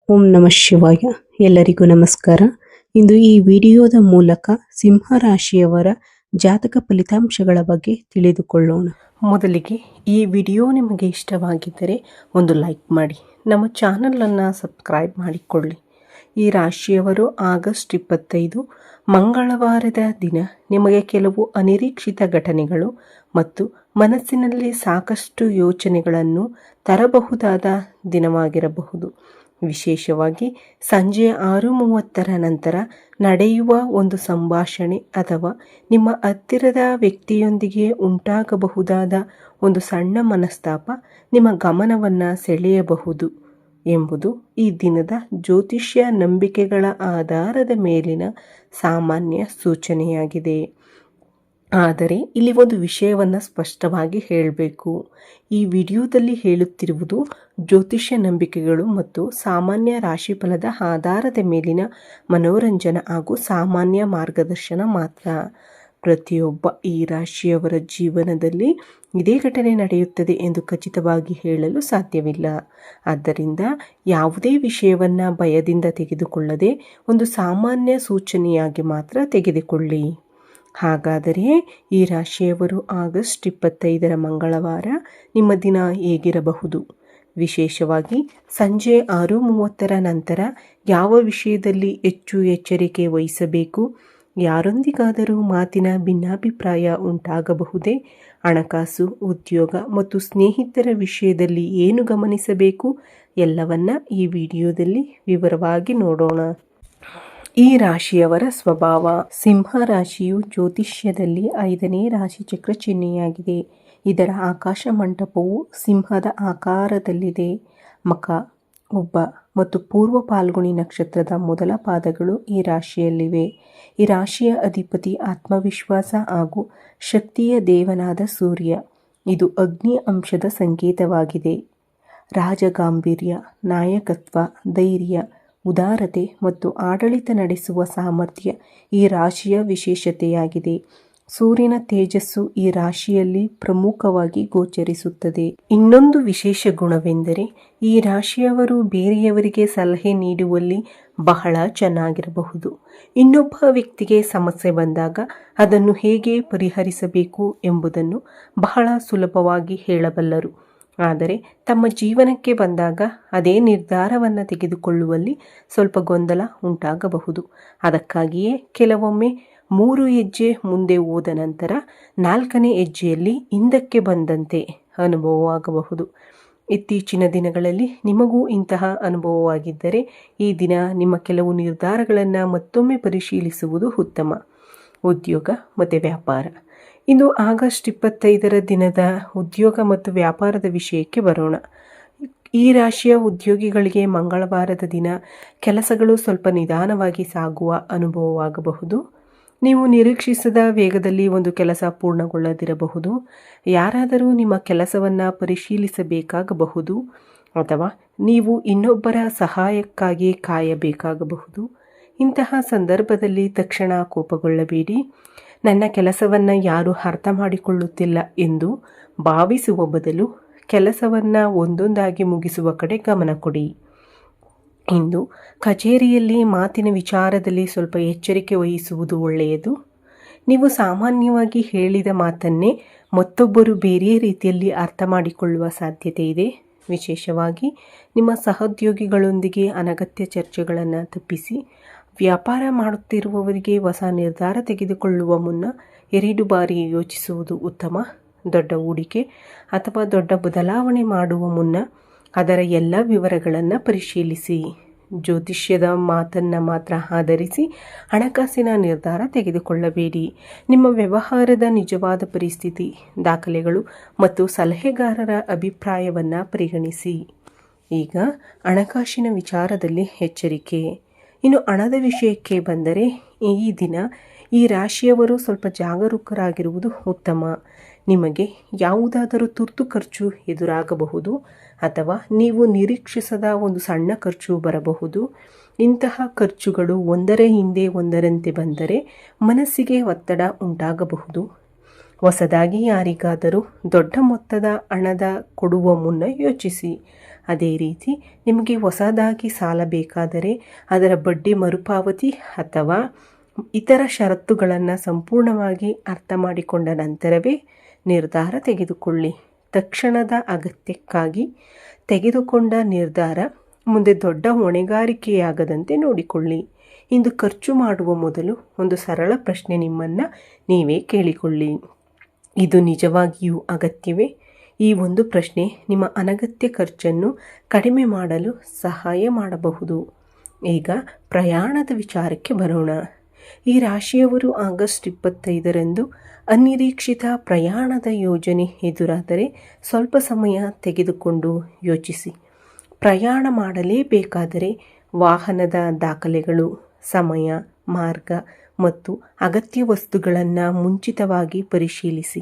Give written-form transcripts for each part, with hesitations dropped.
ಓಂ ನಮಃ ಶಿವಾಯ. ಎಲ್ಲರಿಗೂ ನಮಸ್ಕಾರ. ಇಂದು ಈ ವಿಡಿಯೋದ ಮೂಲಕ ಸಿಂಹ ರಾಶಿಯವರ ಜಾತಕ ಫಲಿತಾಂಶಗಳ ಬಗ್ಗೆ ತಿಳಿದುಕೊಳ್ಳೋಣ. ಮೊದಲಿಗೆ ಈ ವಿಡಿಯೋ ನಿಮಗೆ ಇಷ್ಟವಾಗಿದ್ದರೆ ಒಂದು ಲೈಕ್ ಮಾಡಿ, ನಮ್ಮ ಚಾನಲನ್ನು ಸಬ್ಸ್ಕ್ರೈಬ್ ಮಾಡಿಕೊಳ್ಳಿ. ಈ ರಾಶಿಯವರು ಆಗಸ್ಟ್ 25 ಮಂಗಳವಾರದ ದಿನ ನಿಮಗೆ ಕೆಲವು ಅನಿರೀಕ್ಷಿತ ಘಟನೆಗಳು ಮತ್ತು ಮನಸ್ಸಿನಲ್ಲಿ ಸಾಕಷ್ಟು ಯೋಚನೆಗಳನ್ನು ತರಬಹುದಾದ ದಿನವಾಗಿರಬಹುದು. ವಿಶೇಷವಾಗಿ ಸಂಜೆ 6:30 ನಂತರ ನಡೆಯುವ ಒಂದು ಸಂಭಾಷಣೆ ಅಥವಾ ನಿಮ್ಮ ಹತ್ತಿರದ ವ್ಯಕ್ತಿಯೊಂದಿಗೆ ಉಂಟಾಗಬಹುದಾದ ಒಂದು ಸಣ್ಣ ಮನಸ್ತಾಪ ನಿಮ್ಮ ಗಮನವನ್ನು ಸೆಳೆಯಬಹುದು ಎಂಬುದು ಈ ದಿನದ ಜ್ಯೋತಿಷ್ಯ ನಂಬಿಕೆಗಳ ಆಧಾರದ ಮೇಲಿನ ಸಾಮಾನ್ಯ ಸೂಚನೆಯಾಗಿದೆ. ಆದರೆ ಇಲ್ಲಿ ಒಂದು ವಿಷಯವನ್ನು ಸ್ಪಷ್ಟವಾಗಿ ಹೇಳಬೇಕು. ಈ ವಿಡಿಯೋದಲ್ಲಿ ಹೇಳುತ್ತಿರುವುದು ಜ್ಯೋತಿಷ್ಯ ನಂಬಿಕೆಗಳು ಮತ್ತು ಸಾಮಾನ್ಯ ರಾಶಿಫಲದ ಆಧಾರದ ಮೇಲಿನ ಮನೋರಂಜನೆ ಹಾಗೂ ಸಾಮಾನ್ಯ ಮಾರ್ಗದರ್ಶನ ಮಾತ್ರ. ಪ್ರತಿಯೊಬ್ಬ ಈ ರಾಶಿಯವರ ಜೀವನದಲ್ಲಿ ಇದೇ ಘಟನೆ ನಡೆಯುತ್ತದೆ ಎಂದು ಖಚಿತವಾಗಿ ಹೇಳಲು ಸಾಧ್ಯವಿಲ್ಲ. ಆದ್ದರಿಂದ ಯಾವುದೇ ವಿಷಯವನ್ನು ಭಯದಿಂದ ತೆಗೆದುಕೊಳ್ಳದೆ ಒಂದು ಸಾಮಾನ್ಯ ಸೂಚನೆಯಾಗಿ ಮಾತ್ರ ತೆಗೆದುಕೊಳ್ಳಿ. ಹಾಗಾದರೆ ಈ ರಾಶಿಯವರು ಆಗಸ್ಟ್ 25 ಮಂಗಳವಾರ ನಿಮ್ಮ ದಿನ ಹೇಗಿರಬಹುದು? ವಿಶೇಷವಾಗಿ ಸಂಜೆ 6:30 ನಂತರ ಯಾವ ವಿಷಯದಲ್ಲಿ ಹೆಚ್ಚು ಎಚ್ಚರಿಕೆ ವಹಿಸಬೇಕು? ಯಾರೊಂದಿಗಾದರೂ ಮಾತಿನ ಭಿನ್ನಾಭಿಪ್ರಾಯ ಉಂಟಾಗಬಹುದೇ? ಹಣಕಾಸು, ಉದ್ಯೋಗ ಮತ್ತು ಸ್ನೇಹಿತರ ವಿಷಯದಲ್ಲಿ ಏನು ಗಮನಿಸಬೇಕು? ಎಲ್ಲವನ್ನ ಈ ವಿಡಿಯೋದಲ್ಲಿ ವಿವರವಾಗಿ ನೋಡೋಣ. ಈ ರಾಶಿಯವರ ಸ್ವಭಾವ. ಸಿಂಹ ರಾಶಿಯು ಜ್ಯೋತಿಷ್ಯದಲ್ಲಿ 5ನೇ ರಾಶಿ ಚಕ್ರ ಚಿಹ್ನೆಯಾಗಿದೆ. ಇದರ ಆಕಾಶ ಮಂಟಪವು ಸಿಂಹದ ಆಕಾರದಲ್ಲಿದೆ. ಮಖ, ಉಬ್ಬ ಮತ್ತು ಪೂರ್ವ ಪಾಲ್ಗುಣಿ ನಕ್ಷತ್ರದ ಮೊದಲ ಪಾದಗಳು ಈ ರಾಶಿಯಲ್ಲಿವೆ. ಈ ರಾಶಿಯ ಅಧಿಪತಿ ಆತ್ಮವಿಶ್ವಾಸ ಹಾಗೂ ಶಕ್ತಿಯ ದೇವನಾದ ಸೂರ್ಯ. ಇದು ಅಗ್ನಿ ಅಂಶದ ಸಂಕೇತವಾಗಿದೆ. ರಾಜಗಾಂಭೀರ್ಯ, ನಾಯಕತ್ವ, ಧೈರ್ಯ, ಉದಾರತೆ ಮತ್ತು ಆಡಳಿತ ನಡೆಸುವ ಸಾಮರ್ಥ್ಯ ಈ ರಾಶಿಯ ವಿಶೇಷತೆಯಾಗಿದೆ. ಸೂರ್ಯನ ತೇಜಸ್ಸು ಈ ರಾಶಿಯಲ್ಲಿ ಪ್ರಮುಖವಾಗಿ ಗೋಚರಿಸುತ್ತದೆ. ಇನ್ನೊಂದು ವಿಶೇಷ ಗುಣವೆಂದರೆ ಈ ರಾಶಿಯವರು ಬೇರೆಯವರಿಗೆ ಸಲಹೆ ನೀಡುವಲ್ಲಿ ಬಹಳ ಚೆನ್ನಾಗಿರಬಹುದು. ಇನ್ನೊಬ್ಬ ವ್ಯಕ್ತಿಗೆ ಸಮಸ್ಯೆ ಬಂದಾಗ ಅದನ್ನು ಹೇಗೆ ಪರಿಹರಿಸಬೇಕು ಎಂಬುದನ್ನು ಬಹಳ ಸುಲಭವಾಗಿ ಹೇಳಬಲ್ಲರು. ಆದರೆ ತಮ್ಮ ಜೀವನಕ್ಕೆ ಬಂದಾಗ ಅದೇ ನಿರ್ಧಾರವನ್ನು ತೆಗೆದುಕೊಳ್ಳುವಲ್ಲಿ ಸ್ವಲ್ಪ ಗೊಂದಲ ಉಂಟಾಗಬಹುದು. ಅದಕ್ಕಾಗಿಯೇ ಕೆಲವೊಮ್ಮೆ 3 ಹೆಜ್ಜೆ ಮುಂದೆ ಹೋದ ನಂತರ 4ನೇ ಹೆಜ್ಜೆಯಲ್ಲಿ ಹಿಂದಕ್ಕೆ ಬಂದಂತೆ ಅನುಭವವಾಗಬಹುದು. ಇತ್ತೀಚಿನ ದಿನಗಳಲ್ಲಿ ನಿಮಗೂ ಇಂತಹ ಅನುಭವವಾಗಿದ್ದರೆ ಈ ದಿನ ನಿಮ್ಮ ಕೆಲವು ನಿರ್ಧಾರಗಳನ್ನು ಮತ್ತೊಮ್ಮೆ ಪರಿಶೀಲಿಸುವುದು ಉತ್ತಮ. ಉದ್ಯೋಗ ಮತ್ತು ವ್ಯಾಪಾರ. ಇಂದು ಆಗಸ್ಟ್ 25 ದಿನದ ಉದ್ಯೋಗ ಮತ್ತು ವ್ಯಾಪಾರದ ವಿಷಯಕ್ಕೆ ಬರೋಣ. ಈ ರಾಶಿಯ ಉದ್ಯೋಗಿಗಳಿಗೆ ಮಂಗಳವಾರದ ದಿನ ಕೆಲಸಗಳು ಸ್ವಲ್ಪ ನಿಧಾನವಾಗಿ ಸಾಗುವ ಅನುಭವವಾಗಬಹುದು. ನೀವು ನಿರೀಕ್ಷಿಸದ ವೇಗದಲ್ಲಿ ಒಂದು ಕೆಲಸ ಪೂರ್ಣಗೊಳ್ಳದಿರಬಹುದು. ಯಾರಾದರೂ ನಿಮ್ಮ ಕೆಲಸವನ್ನು ಪರಿಶೀಲಿಸಬೇಕಾಗಬಹುದು ಅಥವಾ ನೀವು ಇನ್ನೊಬ್ಬರ ಸಹಾಯಕ್ಕಾಗಿ ಕಾಯಬೇಕಾಗಬಹುದು. ಇಂತಹ ಸಂದರ್ಭದಲ್ಲಿ ತಕ್ಷಣ ಕೋಪಗೊಳ್ಳಬೇಡಿ. ನನ್ನ ಕೆಲಸವನ್ನು ಯಾರೂ ಅರ್ಥ ಮಾಡಿಕೊಳ್ಳುತ್ತಿಲ್ಲ ಎಂದು ಭಾವಿಸುವ ಬದಲು ಕೆಲಸವನ್ನು ಒಂದೊಂದಾಗಿ ಮುಗಿಸುವ ಕಡೆ ಗಮನ ಕೊಡಿ. ಇಂದು ಕಚೇರಿಯಲ್ಲಿ ಮಾತಿನ ವಿಚಾರದಲ್ಲಿ ಸ್ವಲ್ಪ ಎಚ್ಚರಿಕೆ ವಹಿಸುವುದು ಒಳ್ಳೆಯದು. ನೀವು ಸಾಮಾನ್ಯವಾಗಿ ಹೇಳಿದ ಮಾತನ್ನೇ ಮತ್ತೊಬ್ಬರು ಬೇರೆ ರೀತಿಯಲ್ಲಿ ಅರ್ಥ ಮಾಡಿಕೊಳ್ಳುವ ಸಾಧ್ಯತೆ ಇದೆ. ವಿಶೇಷವಾಗಿ ನಿಮ್ಮ ಸಹೋದ್ಯೋಗಿಗಳೊಂದಿಗೆ ಅನಗತ್ಯ ಚರ್ಚೆಗಳನ್ನು ತಪ್ಪಿಸಿ. ವ್ಯಾಪಾರ ಮಾಡುತ್ತಿರುವವರಿಗೆ ಹೊಸ ನಿರ್ಧಾರ ತೆಗೆದುಕೊಳ್ಳುವ ಮುನ್ನ 2 ಬಾರಿ ಯೋಚಿಸುವುದು ಉತ್ತಮ. ದೊಡ್ಡ ಹೂಡಿಕೆ ಅಥವಾ ದೊಡ್ಡ ಬದಲಾವಣೆ ಮಾಡುವ ಮುನ್ನ ಅದರ ಎಲ್ಲ ವಿವರಗಳನ್ನು ಪರಿಶೀಲಿಸಿ. ಜ್ಯೋತಿಷ್ಯದ ಮಾತನ್ನು ಮಾತ್ರ ಆಧರಿಸಿ ಹಣಕಾಸಿನ ನಿರ್ಧಾರ ತೆಗೆದುಕೊಳ್ಳಬೇಡಿ. ನಿಮ್ಮ ವ್ಯವಹಾರದ ನಿಜವಾದ ಪರಿಸ್ಥಿತಿ, ದಾಖಲೆಗಳು ಮತ್ತು ಸಲಹೆಗಾರರ ಅಭಿಪ್ರಾಯವನ್ನು ಪರಿಗಣಿಸಿ. ಈಗ ಹಣಕಾಸಿನ ವಿಚಾರದಲ್ಲಿ ಎಚ್ಚರಿಕೆ. ಇನ್ನು ಹಣದ ವಿಷಯಕ್ಕೆ ಬಂದರೆ ಈ ದಿನ ಈ ರಾಶಿಯವರು ಸ್ವಲ್ಪ ಜಾಗರೂಕರಾಗಿರುವುದು ಉತ್ತಮ. ನಿಮಗೆ ಯಾವುದಾದರೂ ತುರ್ತು ಖರ್ಚು ಎದುರಾಗಬಹುದು ಅಥವಾ ನೀವು ನಿರೀಕ್ಷಿಸದ ಒಂದು ಸಣ್ಣ ಖರ್ಚು ಬರಬಹುದು. ಇಂತಹ ಖರ್ಚುಗಳು ಒಂದರ ಹಿಂದೆ ಒಂದರಂತೆ ಬಂದರೆ ಮನಸ್ಸಿಗೆ ಒತ್ತಡ ಉಂಟಾಗಬಹುದು. ಹೊಸದಾಗಿ ಯಾರಿಗಾದರೂ ದೊಡ್ಡ ಮೊತ್ತದ ಹಣದ ಕೊಡುವ ಮುನ್ನ ಯೋಚಿಸಿ. ಅದೇ ರೀತಿ ನಿಮಗೆ ಹೊಸದಾಗಿ ಸಾಲ ಬೇಕಾದರೆ ಅದರ ಬಡ್ಡಿ ಮರುಪಾವತಿ ಅಥವಾ ಇತರ ಷರತ್ತುಗಳನ್ನು ಸಂಪೂರ್ಣವಾಗಿ ಅರ್ಥ ಮಾಡಿಕೊಂಡ ನಂತರವೇ ನಿರ್ಧಾರ ತೆಗೆದುಕೊಳ್ಳಿ. ತಕ್ಷಣದ ಅಗತ್ಯಕ್ಕಾಗಿ ತೆಗೆದುಕೊಂಡ ನಿರ್ಧಾರ ಮುಂದೆ ದೊಡ್ಡ ಹೊಣೆಗಾರಿಕೆಯಾಗದಂತೆ ನೋಡಿಕೊಳ್ಳಿ. ಇಂದು ಖರ್ಚು ಮಾಡುವ ಮೊದಲು ಒಂದು ಸರಳ ಪ್ರಶ್ನೆ ನಿಮ್ಮನ್ನು ನೀವೇ ಕೇಳಿಕೊಳ್ಳಿ. ಇದು ನಿಜವಾಗಿಯೂ ಅಗತ್ಯವೇ? ಈ ಒಂದು ಪ್ರಶ್ನೆ ನಿಮ್ಮ ಅನಗತ್ಯ ಖರ್ಚನ್ನು ಕಡಿಮೆ ಮಾಡಲು ಸಹಾಯ ಮಾಡಬಹುದು. ಈಗ ಪ್ರಯಾಣದ ವಿಚಾರಕ್ಕೆ ಬರೋಣ. ಈ ರಾಶಿಯವರು ಆಗಸ್ಟ್ 25ರಂದು ಅನಿರೀಕ್ಷಿತ ಪ್ರಯಾಣದ ಯೋಜನೆ ಎದುರಾದರೆ ಸ್ವಲ್ಪ ಸಮಯ ತೆಗೆದುಕೊಂಡು ಯೋಚಿಸಿ. ಪ್ರಯಾಣ ಮಾಡಲೇಬೇಕಾದರೆ ವಾಹನದ ದಾಖಲೆಗಳು, ಸಮಯ, ಮಾರ್ಗ ಮತ್ತು ಅಗತ್ಯ ವಸ್ತುಗಳನ್ನು ಮುಂಚಿತವಾಗಿ ಪರಿಶೀಲಿಸಿ.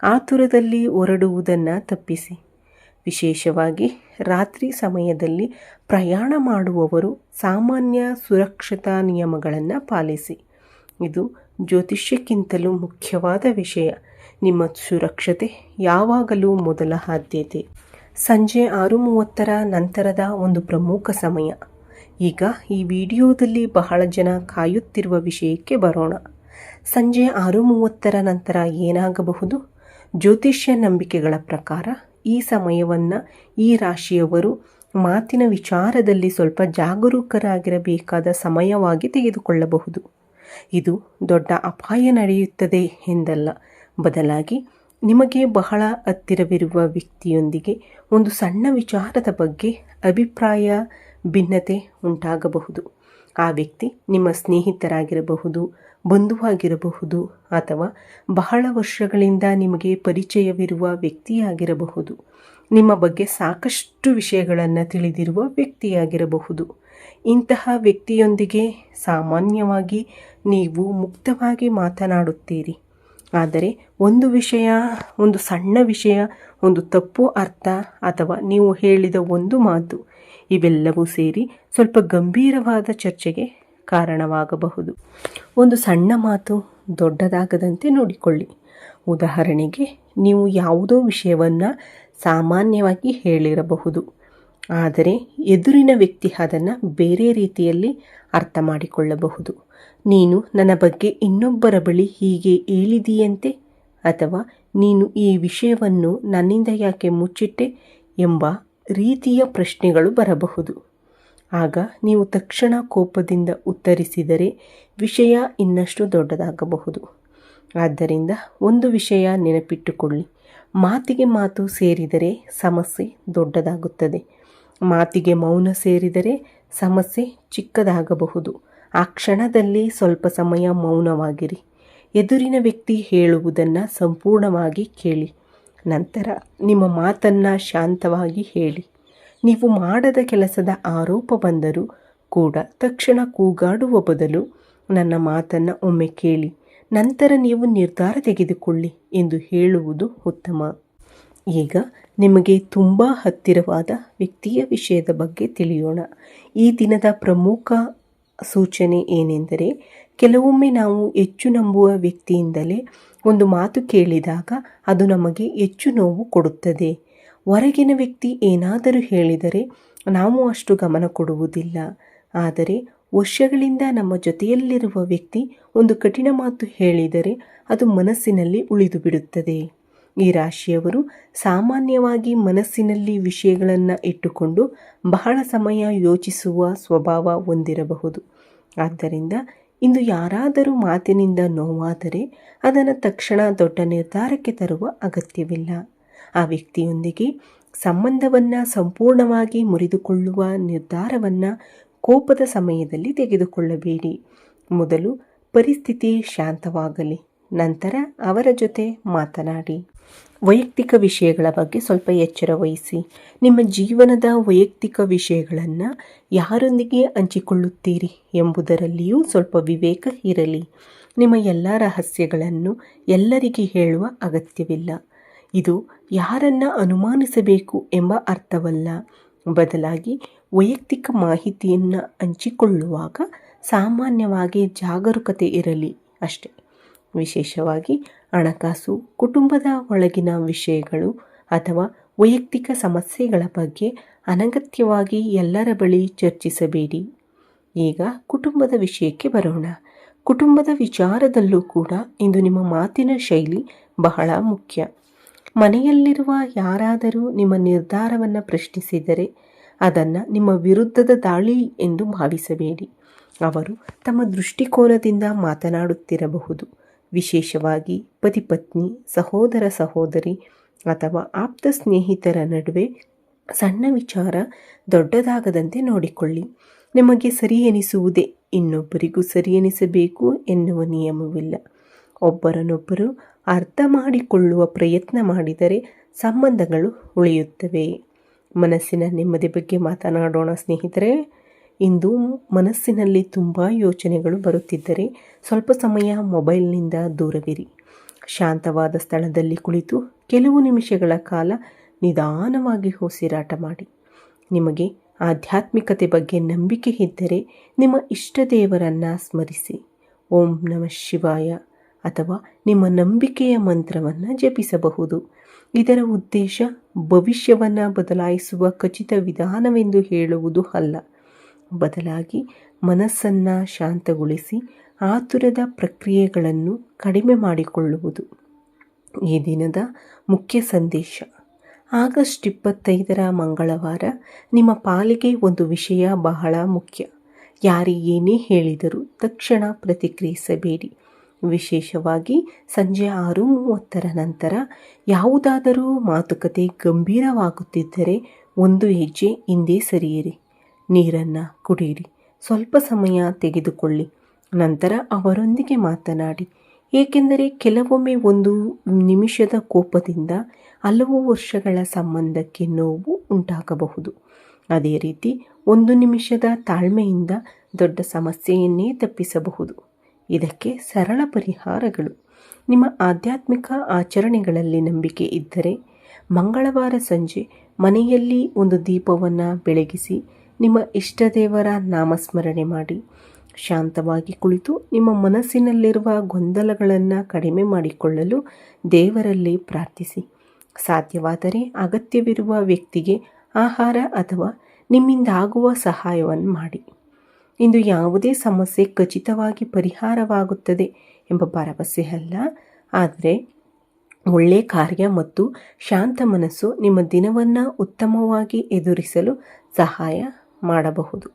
ಆತುರದಲ್ಲಿ ಹೊರಡುವುದನ್ನು ತಪ್ಪಿಸಿ. ವಿಶೇಷವಾಗಿ ರಾತ್ರಿ ಸಮಯದಲ್ಲಿ ಪ್ರಯಾಣ ಮಾಡುವವರು ಸಾಮಾನ್ಯ ಸುರಕ್ಷತಾ ನಿಯಮಗಳನ್ನು ಪಾಲಿಸಿ. ಇದು ಜ್ಯೋತಿಷ್ಯಕ್ಕಿಂತಲೂ ಮುಖ್ಯವಾದ ವಿಷಯ. ನಿಮ್ಮ ಸುರಕ್ಷತೆ ಯಾವಾಗಲೂ ಮೊದಲ ಆದ್ಯತೆ. ಸಂಜೆ 6:30ರ ನಂತರದ ಒಂದು ಪ್ರಮುಖ ಸಮಯ. ಈಗ ಈ ವಿಡಿಯೋದಲ್ಲಿ ಬಹಳ ಜನ ಕಾಯುತ್ತಿರುವ ವಿಷಯಕ್ಕೆ ಬರೋಣ. ಸಂಜೆ 6:30ರ ನಂತರ ಏನಾಗಬಹುದು? ಜ್ಯೋತಿಷ್ಯ ನಂಬಿಕೆಗಳ ಪ್ರಕಾರ ಈ ಸಮಯವನ್ನು ಈ ರಾಶಿಯವರು ಮಾತಿನ ವಿಚಾರದಲ್ಲಿ ಸ್ವಲ್ಪ ಜಾಗರೂಕರಾಗಿರಬೇಕಾದ ಸಮಯವಾಗಿ ತೆಗೆದುಕೊಳ್ಳಬಹುದು. ಇದು ದೊಡ್ಡ ಅಪಾಯ ನಡೆಯುತ್ತದೆ ಎಂದಲ್ಲ, ಬದಲಾಗಿ ನಿಮಗೆ ಬಹಳ ಹತ್ತಿರವಿರುವ ವ್ಯಕ್ತಿಯೊಂದಿಗೆ ಒಂದು ಸಣ್ಣ ವಿಚಾರದ ಬಗ್ಗೆ ಅಭಿಪ್ರಾಯ ಭಿನ್ನತೆ ಉಂಟಾಗಬಹುದು. ಆ ವ್ಯಕ್ತಿ ನಿಮ್ಮ ಸ್ನೇಹಿತರಾಗಿರಬಹುದು, ಬಂಧುವಾಗಿರಬಹುದು, ಅಥವಾ ಬಹಳ ವರ್ಷಗಳಿಂದ ನಿಮಗೆ ಪರಿಚಯವಿರುವ ವ್ಯಕ್ತಿಯಾಗಿರಬಹುದು. ನಿಮ್ಮ ಬಗ್ಗೆ ಸಾಕಷ್ಟು ವಿಷಯಗಳನ್ನು ತಿಳಿದಿರುವ ವ್ಯಕ್ತಿಯಾಗಿರಬಹುದು. ಇಂತಹ ವ್ಯಕ್ತಿಯೊಂದಿಗೆ ಸಾಮಾನ್ಯವಾಗಿ ನೀವು ಮುಕ್ತವಾಗಿ ಮಾತನಾಡುತ್ತೀರಿ. ಆದರೆ ಒಂದು ಸಣ್ಣ ವಿಷಯ, ಒಂದು ತಪ್ಪು ಅರ್ಥ ಅಥವಾ ನೀವು ಹೇಳಿದ ಒಂದು ಮಾತು, ಇವೆಲ್ಲವೂ ಸೇರಿ ಸ್ವಲ್ಪ ಗಂಭೀರವಾದ ಚರ್ಚೆಗೆ ಕಾರಣವಾಗಬಹುದು. ಒಂದು ಸಣ್ಣ ಮಾತು ದೊಡ್ಡದಾಗದಂತೆ ನೋಡಿಕೊಳ್ಳಿ. ಉದಾಹರಣೆಗೆ, ನೀವು ಯಾವುದೋ ವಿಷಯವನ್ನು ಸಾಮಾನ್ಯವಾಗಿ ಹೇಳಿರಬಹುದು, ಆದರೆ ಎದುರಿನ ವ್ಯಕ್ತಿ ಅದನ್ನು ಬೇರೆ ರೀತಿಯಲ್ಲಿ ಅರ್ಥ ಮಾಡಿಕೊಳ್ಳಬಹುದು. ನೀನು ನನ್ನ ಬಗ್ಗೆ ಇನ್ನೊಬ್ಬರ ಬಳಿ ಹೀಗೆ ಹೇಳಿದೀಯಂತೆ, ಅಥವಾ ನೀನು ಈ ವಿಷಯವನ್ನು ನನ್ನಿಂದ ಯಾಕೆ ಮುಚ್ಚಿಟ್ಟೆ ಎಂಬ ರೀತಿಯ ಪ್ರಶ್ನೆಗಳು ಬರಬಹುದು. ಆಗ ನೀವು ತಕ್ಷಣ ಕೋಪದಿಂದ ಉತ್ತರಿಸಿದರೆ ವಿಷಯ ಇನ್ನಷ್ಟು ದೊಡ್ಡದಾಗಬಹುದು. ಆದ್ದರಿಂದ ಒಂದು ವಿಷಯ ನೆನಪಿಟ್ಟುಕೊಳ್ಳಿ, ಮಾತಿಗೆ ಮಾತು ಸೇರಿದರೆ ಸಮಸ್ಯೆ ದೊಡ್ಡದಾಗುತ್ತದೆ. ಮಾತಿಗೆ ಮೌನ ಸೇರಿದರೆ ಸಮಸ್ಯೆ ಚಿಕ್ಕದಾಗಬಹುದು. ಆ ಕ್ಷಣದಲ್ಲಿ ಸ್ವಲ್ಪ ಸಮಯ ಮೌನವಾಗಿರಿ. ಎದುರಿನ ವ್ಯಕ್ತಿ ಹೇಳುವುದನ್ನು ಸಂಪೂರ್ಣವಾಗಿ ಕೇಳಿ. ನಂತರ ನಿಮ್ಮ ಮಾತನ್ನು ಶಾಂತವಾಗಿ ಹೇಳಿ. ನೀವು ಮಾಡದ ಕೆಲಸದ ಆರೋಪ ಬಂದರೂ ಕೂಡ ತಕ್ಷಣ ಕೂಗಾಡುವ ಬದಲು ನನ್ನ ಮಾತನ್ನು ಒಮ್ಮೆ ಕೇಳಿ, ನಂತರ ನೀವು ನಿರ್ಧಾರ ತೆಗೆದುಕೊಳ್ಳಿ ಎಂದು ಹೇಳುವುದು ಉತ್ತಮ. ಈಗ ನಿಮಗೆ ತುಂಬ ಹತ್ತಿರವಾದ ವ್ಯಕ್ತಿಯ ವಿಷಯದ ಬಗ್ಗೆ ತಿಳಿಯೋಣ. ಈ ದಿನದ ಪ್ರಮುಖ ಸೂಚನೆ ಏನೆಂದರೆ, ಕೆಲವೊಮ್ಮೆ ನಾವು ಹೆಚ್ಚು ನಂಬುವ ವ್ಯಕ್ತಿಯಿಂದಲೇ ಒಂದು ಮಾತು ಕೇಳಿದಾಗ ಅದು ನಮಗೆ ಹೆಚ್ಚು ನೋವು ಕೊಡುತ್ತದೆ. ಹೊರಗಿನ ವ್ಯಕ್ತಿ ಏನಾದರೂ ಹೇಳಿದರೆ ನಾವು ಅಷ್ಟು ಗಮನ ಕೊಡುವುದಿಲ್ಲ. ಆದರೆ ವರ್ಷಗಳಿಂದ ನಮ್ಮ ಜೊತೆಯಲ್ಲಿರುವ ವ್ಯಕ್ತಿ ಒಂದು ಕಠಿಣ ಮಾತು ಹೇಳಿದರೆ ಅದು ಮನಸ್ಸಿನಲ್ಲಿ ಉಳಿದು ಬಿಡುತ್ತದೆ. ಈ ರಾಶಿಯವರು ಸಾಮಾನ್ಯವಾಗಿ ಮನಸ್ಸಿನಲ್ಲಿ ವಿಷಯಗಳನ್ನು ಇಟ್ಟುಕೊಂಡು ಬಹಳ ಸಮಯ ಯೋಚಿಸುವ ಸ್ವಭಾವ ಹೊಂದಿರಬಹುದು. ಆದ್ದರಿಂದ ಇಂದು ಯಾರಾದರೂ ಮಾತಿನಿಂದ ನೋವಾದರೆ ಅದನ್ನು ತಕ್ಷಣ ದೊಡ್ಡ ನಿರ್ಧಾರಕ್ಕೆ ತರುವ ಅಗತ್ಯವಿಲ್ಲ. ಆ ವ್ಯಕ್ತಿಯೊಂದಿಗೆ ಸಂಬಂಧವನ್ನು ಸಂಪೂರ್ಣವಾಗಿ ಮುರಿದುಕೊಳ್ಳುವ ನಿರ್ಧಾರವನ್ನು ಕೋಪದ ಸಮಯದಲ್ಲಿ ತೆಗೆದುಕೊಳ್ಳಬೇಡಿ. ಮೊದಲು ಪರಿಸ್ಥಿತಿ ಶಾಂತವಾಗಲಿ, ನಂತರ ಅವರ ಜೊತೆ ಮಾತನಾಡಿ. ವೈಯಕ್ತಿಕ ವಿಷಯಗಳ ಬಗ್ಗೆ ಸ್ವಲ್ಪ ಎಚ್ಚರ ವಹಿಸಿ. ನಿಮ್ಮ ಜೀವನದ ವೈಯಕ್ತಿಕ ವಿಷಯಗಳನ್ನು ಯಾರೊಂದಿಗೆ ಹಂಚಿಕೊಳ್ಳುತ್ತೀರಿ ಎಂಬುದರಲ್ಲಿಯೂ ಸ್ವಲ್ಪ ವಿವೇಕ ಇರಲಿ. ನಿಮ್ಮ ಎಲ್ಲ ರಹಸ್ಯಗಳನ್ನು ಎಲ್ಲರಿಗೆ ಹೇಳುವ ಅಗತ್ಯವಿಲ್ಲ. ಇದು ಯಾರನ್ನು ಅನುಮಾನಿಸಬೇಕು ಎಂಬ ಅರ್ಥವಲ್ಲ, ಬದಲಾಗಿ ವೈಯಕ್ತಿಕ ಮಾಹಿತಿಯನ್ನು ಹಂಚಿಕೊಳ್ಳುವಾಗ ಸಾಮಾನ್ಯವಾಗಿ ಜಾಗರೂಕತೆ ಇರಲಿ ಅಷ್ಟೆ. ವಿಶೇಷವಾಗಿ ಹಣಕಾಸು, ಕುಟುಂಬದ ಒಳಗಿನ ವಿಷಯಗಳು ಅಥವಾ ವೈಯಕ್ತಿಕ ಸಮಸ್ಯೆಗಳ ಬಗ್ಗೆ ಅನಗತ್ಯವಾಗಿ ಎಲ್ಲರ ಬಳಿ ಚರ್ಚಿಸಬೇಡಿ. ಈಗ ಕುಟುಂಬದ ವಿಷಯಕ್ಕೆ ಬರೋಣ. ಕುಟುಂಬದ ವಿಚಾರದಲ್ಲೂ ಕೂಡ ಇಂದು ನಿಮ್ಮ ಮಾತಿನ ಶೈಲಿ ಬಹಳ ಮುಖ್ಯ. ಮನೆಯಲ್ಲಿರುವ ಯಾರಾದರೂ ನಿಮ್ಮ ನಿರ್ಧಾರವನ್ನು ಪ್ರಶ್ನಿಸಿದರೆ ಅದನ್ನು ನಿಮ್ಮ ವಿರುದ್ಧದ ದಾಳಿ ಎಂದು ಭಾವಿಸಬೇಡಿ. ಅವರು ತಮ್ಮ ದೃಷ್ಟಿಕೋನದಿಂದ ಮಾತನಾಡುತ್ತಿರಬಹುದು. ವಿಶೇಷವಾಗಿ ಪತಿ-ಪತ್ನಿ, ಸಹೋದರ ಸಹೋದರಿ ಅಥವಾ ಆಪ್ತ ಸ್ನೇಹಿತರ ನಡುವೆ ಸಣ್ಣ ವಿಚಾರ ದೊಡ್ಡದಾಗದಂತೆ ನೋಡಿಕೊಳ್ಳಿ. ನಿಮಗೆ ಸರಿ ಎನಿಸುವುದೇ ಇನ್ನೊಬ್ಬರಿಗೂ ಸರಿ ಎನಿಸಬೇಕು ಎನ್ನುವ ನಿಯಮವಿಲ್ಲ. ಒಬ್ಬರನ್ನೊಬ್ಬರು ಅರ್ಥ ಮಾಡಿಕೊಳ್ಳುವ ಪ್ರಯತ್ನ ಮಾಡಿದರೆ ಸಂಬಂಧಗಳು ಉಳಿಯುತ್ತವೆ. ಮನಸ್ಸಿನ ನೆಮ್ಮದಿ ಬಗ್ಗೆ ಮಾತನಾಡೋಣ ಸ್ನೇಹಿತರೆ. ಇಂದು ಮನಸ್ಸಿನಲ್ಲಿ ತುಂಬ ಯೋಚನೆಗಳು ಬರುತ್ತಿದ್ದರೆ ಸ್ವಲ್ಪ ಸಮಯ ಮೊಬೈಲ್ನಿಂದ ದೂರವಿರಿ. ಶಾಂತವಾದ ಸ್ಥಳದಲ್ಲಿ ಕುಳಿತು ಕೆಲವು ನಿಮಿಷಗಳ ಕಾಲ ನಿಧಾನವಾಗಿ ಉಸಿರಾಟ ಮಾಡಿ. ನಿಮಗೆ ಆಧ್ಯಾತ್ಮಿಕತೆ ಬಗ್ಗೆ ನಂಬಿಕೆ ಇದ್ದರೆ ನಿಮ್ಮ ಇಷ್ಟ ದೇವರನ್ನು ಸ್ಮರಿಸಿ ಓಂ ನಮಃ ಶಿವಾಯ ಅಥವಾ ನಿಮ್ಮ ನಂಬಿಕೆಯ ಮಂತ್ರವನ್ನು ಜಪಿಸಬಹುದು. ಇದರ ಉದ್ದೇಶ ಭವಿಷ್ಯವನ್ನು ಬದಲಾಯಿಸುವ ಖಚಿತ ವಿಧಾನವೆಂದು ಹೇಳುವುದು ಅಲ್ಲ, ಬದಲಾಗಿ ಮನಸ್ಸನ್ನು ಶಾಂತಗೊಳಿಸಿ ಆತುರದ ಪ್ರಕ್ರಿಯೆಗಳನ್ನು ಕಡಿಮೆ ಮಾಡಿಕೊಳ್ಳುವುದು. ಈ ದಿನದ ಮುಖ್ಯ ಸಂದೇಶ: ಆಗಸ್ಟ್ 25 ಮಂಗಳವಾರ. ನಿಮ್ಮ ಪಾಲಿಗೆ ಒಂದು ವಿಷಯ ಬಹಳ ಮುಖ್ಯ. ಯಾರಿಗೇನೇ ಹೇಳಿದರೂ ತಕ್ಷಣ ಪ್ರತಿಕ್ರಿಯಿಸಬೇಡಿ. ವಿಶೇಷವಾಗಿ ಸಂಜೆ 6:30 ನಂತರ ಯಾವುದಾದರೂ ಮಾತುಕತೆ ಗಂಭೀರವಾಗುತ್ತಿದ್ದರೆ ಒಂದು ಹೆಜ್ಜೆ ಹಿಂದೆ ಸರಿಯಿರಿ. ನೀರನ್ನು ಕುಡಿಯಿರಿ. ಸ್ವಲ್ಪ ಸಮಯ ತೆಗೆದುಕೊಳ್ಳಿ. ನಂತರ ಅವರೊಂದಿಗೆ ಮಾತನಾಡಿ. ಏಕೆಂದರೆ ಕೆಲವೊಮ್ಮೆ ಒಂದು ನಿಮಿಷದ ಕೋಪದಿಂದ ಹಲವು ವರ್ಷಗಳ ಸಂಬಂಧಕ್ಕೆ ನೋವು ಉಂಟಾಗಬಹುದು. ಅದೇ ರೀತಿ ಒಂದು ನಿಮಿಷದ ತಾಳ್ಮೆಯಿಂದ ದೊಡ್ಡ ಸಮಸ್ಯೆಯನ್ನೇ ತಪ್ಪಿಸಬಹುದು. ಇದಕ್ಕೆ ಸರಳ ಪರಿಹಾರಗಳು: ನಿಮ್ಮ ಆಧ್ಯಾತ್ಮಿಕ ಆಚರಣೆಗಳಲ್ಲಿ ನಂಬಿಕೆ ಇದ್ದರೆ ಮಂಗಳವಾರ ಸಂಜೆ ಮನೆಯಲ್ಲಿ ಒಂದು ದೀಪವನ್ನು ಬೆಳಗಿಸಿ ನಿಮ್ಮ ಇಷ್ಟದೇವರ ನಾಮಸ್ಮರಣೆ ಮಾಡಿ. ಶಾಂತವಾಗಿ ಕುಳಿತು ನಿಮ್ಮ ಮನಸ್ಸಿನಲ್ಲಿರುವ ಗೊಂದಲಗಳನ್ನು ಕಡಿಮೆ ಮಾಡಿಕೊಳ್ಳಲು ದೇವರಲ್ಲಿ ಪ್ರಾರ್ಥಿಸಿ. ಸಾಧ್ಯವಾದರೆ ಅಗತ್ಯವಿರುವ ವ್ಯಕ್ತಿಗೆ ಆಹಾರ ಅಥವಾ ನಿಮ್ಮಿಂದಾಗುವ ಸಹಾಯವನ್ನು ಮಾಡಿ. ಇಂದು ಯಾವುದೇ ಸಮಸ್ಯೆ ಖಚಿತವಾಗಿ ಪರಿಹಾರವಾಗುತ್ತದೆ ಎಂಬ ಭರವಸೆ ಅಲ್ಲ, ಆದರೆ ಒಳ್ಳೆಯ ಕಾರ್ಯ ಮತ್ತು ಶಾಂತ ಮನಸ್ಸು ನಿಮ್ಮ ದಿನವನ್ನು ಉತ್ತಮವಾಗಿ ಎದುರಿಸಲು ಸಹಾಯ ಮಾಡಬಹುದು.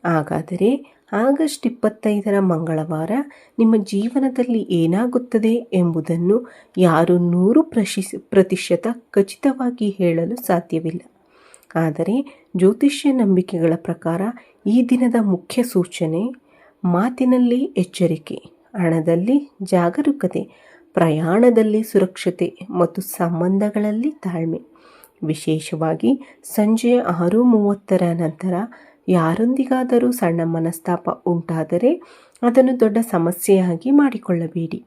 ಹಾಗಾದರೆ ಆಗಸ್ಟ್ 25 ಮಂಗಳವಾರ ನಿಮ್ಮ ಜೀವನದಲ್ಲಿ ಏನಾಗುತ್ತದೆ ಎಂಬುದನ್ನು ಯಾರೂ 100% ಖಚಿತವಾಗಿ ಹೇಳಲು ಸಾಧ್ಯವಿಲ್ಲ. ಆದರೆ ಜ್ಯೋತಿಷ್ಯ ನಂಬಿಕೆಗಳ ಪ್ರಕಾರ ಈ ದಿನದ ಮುಖ್ಯ ಸೂಚನೆ: ಮಾತಿನಲ್ಲಿ ಎಚ್ಚರಿಕೆ, ಹಣದಲ್ಲಿ ಜಾಗರೂಕತೆ, ಪ್ರಯಾಣದಲ್ಲಿ ಸುರಕ್ಷತೆ ಮತ್ತು ಸಂಬಂಧಗಳಲ್ಲಿ ತಾಳ್ಮೆ. ವಿಶೇಷವಾಗಿ ಸಂಜೆ 6:30 ನಂತರ ಯಾರೊಂದಿಗಾದರೂ ಸಣ್ಣ ಮನಸ್ತಾಪ ಉಂಟಾದರೆ ಅದನ್ನು ದೊಡ್ಡ ಸಮಸ್ಯೆಯಾಗಿ ಮಾಡಿಕೊಳ್ಳಬೇಡಿ.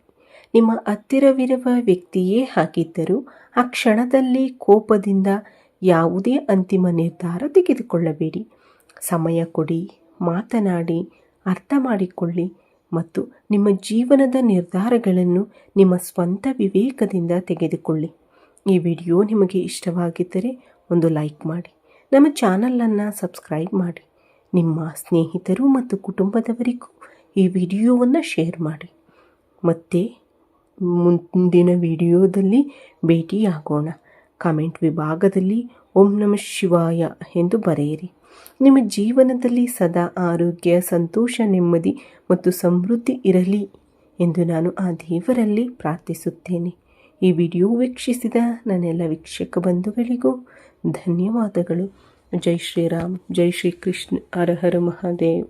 ನಿಮ್ಮ ಹತ್ತಿರವಿರುವ ವ್ಯಕ್ತಿಯೇ ಆಗಿದ್ದರೂ ಆ ಕ್ಷಣದಲ್ಲಿ ಕೋಪದಿಂದ ಯಾವುದೇ ಅಂತಿಮ ನಿರ್ಧಾರ ತೆಗೆದುಕೊಳ್ಳಬೇಡಿ. ಸಮಯ ಕೊಡಿ, ಮಾತನಾಡಿ, ಅರ್ಥ ಮಾಡಿಕೊಳ್ಳಿ ಮತ್ತು ನಿಮ್ಮ ಜೀವನದ ನಿರ್ಧಾರಗಳನ್ನು ನಿಮ್ಮ ಸ್ವಂತ ವಿವೇಕದಿಂದ ತೆಗೆದುಕೊಳ್ಳಿ. ಈ ವಿಡಿಯೋ ನಿಮಗೆ ಇಷ್ಟವಾಗಿದ್ದರೆ ಒಂದು ಲೈಕ್ ಮಾಡಿ, ನಮ್ಮ ಚಾನಲನ್ನು ಸಬ್ಸ್ಕ್ರೈಬ್ ಮಾಡಿ. ನಿಮ್ಮ ಸ್ನೇಹಿತರು ಮತ್ತು ಕುಟುಂಬದವರಿಗೂ ಈ ವಿಡಿಯೋವನ್ನು ಶೇರ್ ಮಾಡಿ. ಮತ್ತೆ ಮುಂದಿನ ವಿಡಿಯೋದಲ್ಲಿ ಭೇಟಿಯಾಗೋಣ. ಕಾಮೆಂಟ್ ವಿಭಾಗದಲ್ಲಿ ಓಂ ನಮಃ ಶಿವಾಯ ಎಂದು ಬರೆಯಿರಿ. ನಿಮ್ಮ ಜೀವನದಲ್ಲಿ ಸದಾ ಆರೋಗ್ಯ, ಸಂತೋಷ, ನೆಮ್ಮದಿ ಮತ್ತು ಸಮೃದ್ಧಿ ಇರಲಿ ಎಂದು ನಾನು ಆ ದೇವರಲ್ಲಿ ಪ್ರಾರ್ಥಿಸುತ್ತೇನೆ. ಈ ವಿಡಿಯೋ ವೀಕ್ಷಿಸಿದ ನನ್ನೆಲ್ಲ ವೀಕ್ಷಕ ಬಂಧುಗಳಿಗೂ ಧನ್ಯವಾದಗಳು. ಜೈ ಶ್ರೀರಾಮ್, ಜೈ ಶ್ರೀ ಕೃಷ್ಣ, ಹರ ಹರ ಮಹಾದೇವ್.